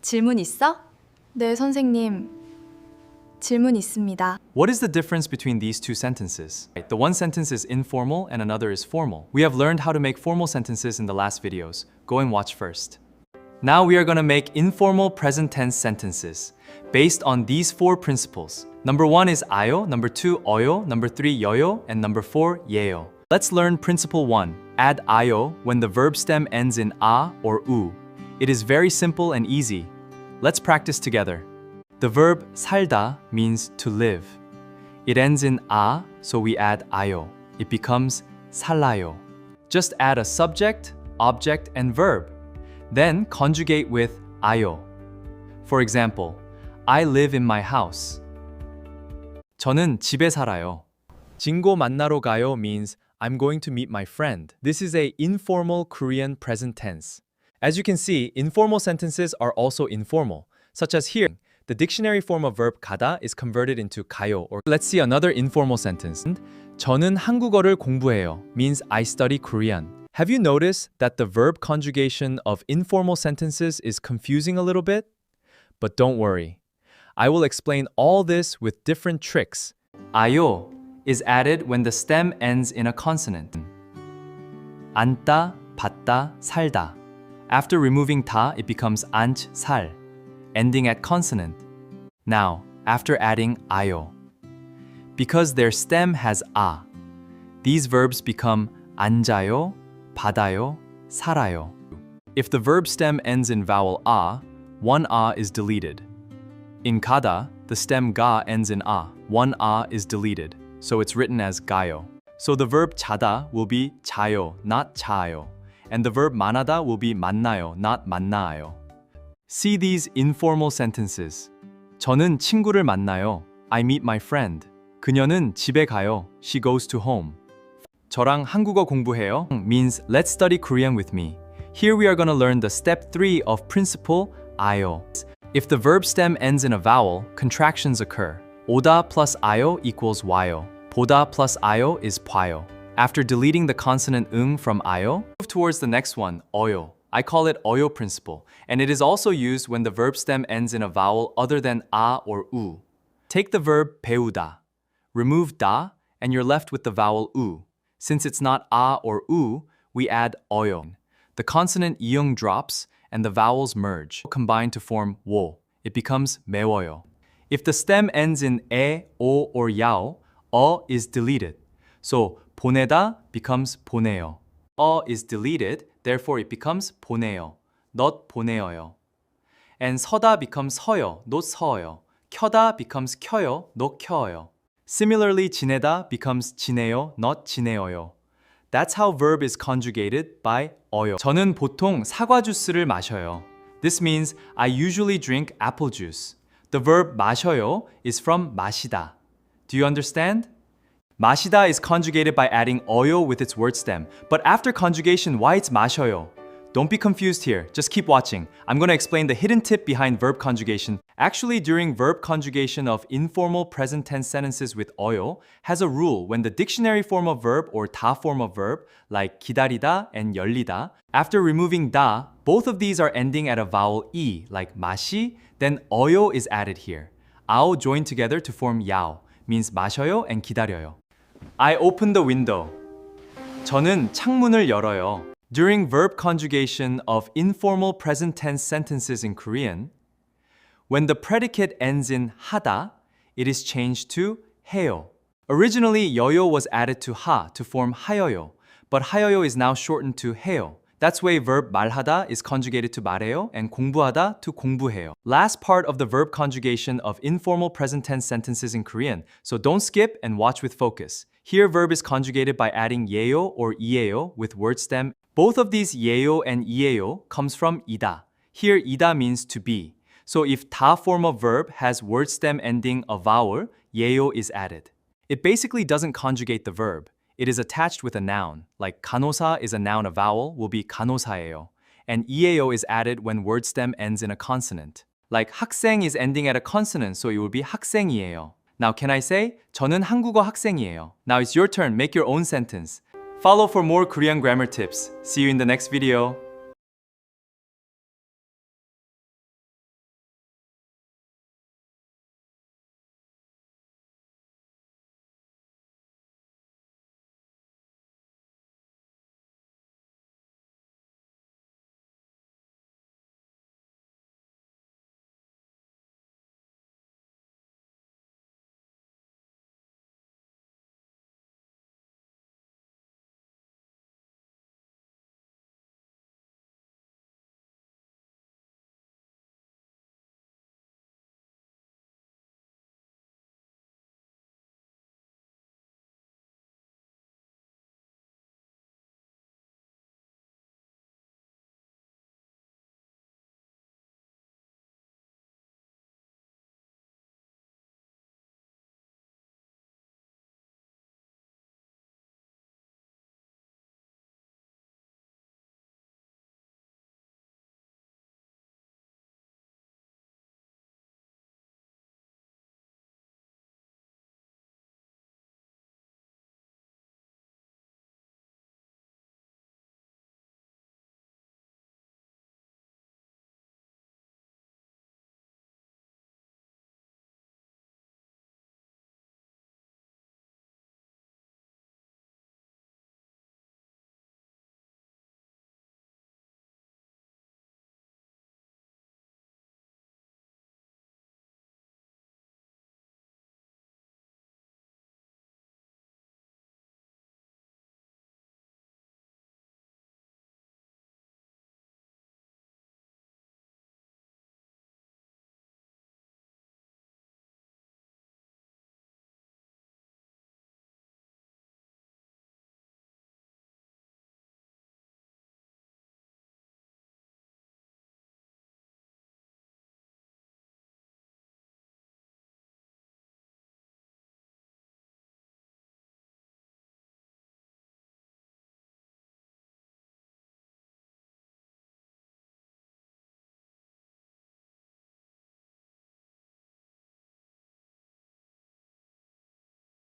질문 있어? 네, 선생님. 질문 있습니다. What is the difference between these two sentences? The one sentence is informal and another is formal. We have learned how to make formal sentences in the last videos. Go and watch first. Now we are going to make informal present tense sentences based on these four principles. Number 1 is 아요, number 2 어요, number 3 여요, and number 4 예요. Let's learn principle 1. Add 아요 when the verb stem ends in 아 or 우. It is very simple and easy. Let's practice together. The verb 살다 means to live. It ends in 아, so we add 아요. It becomes 살라요. Just add a subject, object, and verb. Then conjugate with 아요. For example, I live in my house. 저는 집에 살아요. 친구 만나러 가요 means I'm going to meet my friend. This is a informal Korean present tense. As you can see, informal sentences are also informal, such as here. The dictionary form of verb 가다 is converted into 가요. Or let's see another informal sentence. 저는 한국어를 공부해요 means I study Korean. Have you noticed that the verb conjugation of informal sentences is confusing a little bit? But don't worry. I will explain all this with different tricks. 아요 is added when the stem ends in a consonant. 앉다, 받다, 살다. After removing 다, it becomes 앉, 살, ending at consonant. Now, after adding 아요. Because their stem has 아, these verbs become 앉아요, 받아요, 살아요. If the verb stem ends in vowel 아, one 아 is deleted. In 가다, the stem 가 ends in 아. One 아 is deleted, so it's written as 가요. So the verb 자다 will be 자요, not 자요. And the verb 만나다 will be 만나요, not 만나요. See these informal sentences. 저는 친구를 만나요. I meet my friend. 그녀는 집에 가요. She goes to home. 저랑 한국어 공부해요 means let's study Korean with me. Here we are going to learn the step 3 of principle 아요. If the verb stem ends in a vowel, contractions occur. 오다 plus 아요 equals 와요. 보다 plus 아요 is 봐요. After deleting the consonant 응 from 아요, move towards the next one, 어요. I call it 어요 principle, and it is also used when the verb stem ends in a vowel other than 아 or 우. Take the verb 배우다. Remove 다, and you're left with the vowel 우. Since it's not 아 or 우, we add 어요. The consonant 이응 drops, and the vowels merge, combine to form 워. It becomes 매워요. If the stem ends in 에, 오, or 야오, 어 is deleted. So 보내다 becomes 보내요. 어 is deleted, therefore it becomes 보내요. not 보내어요. And 서다 becomes 서요, not 서어요. 켜다 becomes 켜요, not 켜어요. Similarly, 지내다 becomes 지내요, not 지내어요. That's how verb is conjugated by 어요. 저는 보통 사과 주스를 마셔요. This means I usually drink apple juice. The verb 마셔요 is from 마시다. Do you understand? 마시다 is conjugated by adding 어요 with its word stem. But after conjugation, why it's 마셔요? Don't be confused here. Just keep watching. I'm going to explain the hidden tip behind verb conjugation. Actually, during verb conjugation of informal present tense sentences with 어요 has a rule when the dictionary form of verb or 다 form of verb, like 기다리다 and 열리다, after removing 다, both of these are ending at a vowel e, like 마시, then 어요 is added here. 아오 joined together to form 야오, means 마셔요 and 기다려요. I open the window. 저는 창문을 열어요. During verb conjugation of informal present tense sentences in Korean, when the predicate ends in 하다, it is changed to 해요. Originally, 여요 was added to 하 to form 하여요, but 하여요 is now shortened to 해요. That's why verb 말하다 is conjugated to 말해요 and 공부하다 to 공부해요. Last part of the verb conjugation of informal present tense sentences in Korean, so don't skip and watch with focus. Here, verb is conjugated by adding 예요 or 이예요 with word stem. Both of these 예요 and 이예요 comes from 이다. Here, 이다 means to be. So if 다 form of verb has word stem ending a vowel, 예요 is added. It basically doesn't conjugate the verb. It is attached with a noun. Like 간호사 is a noun, a vowel will be 간호사예요. And 이예요 is added when word stem ends in a consonant. Like 학생 is ending at a consonant, so it will be 학생이에요. Now can I say, 저는 한국어 학생이에요. Now it's your turn, make your own sentence. Follow for more Korean grammar tips. See you in the next video.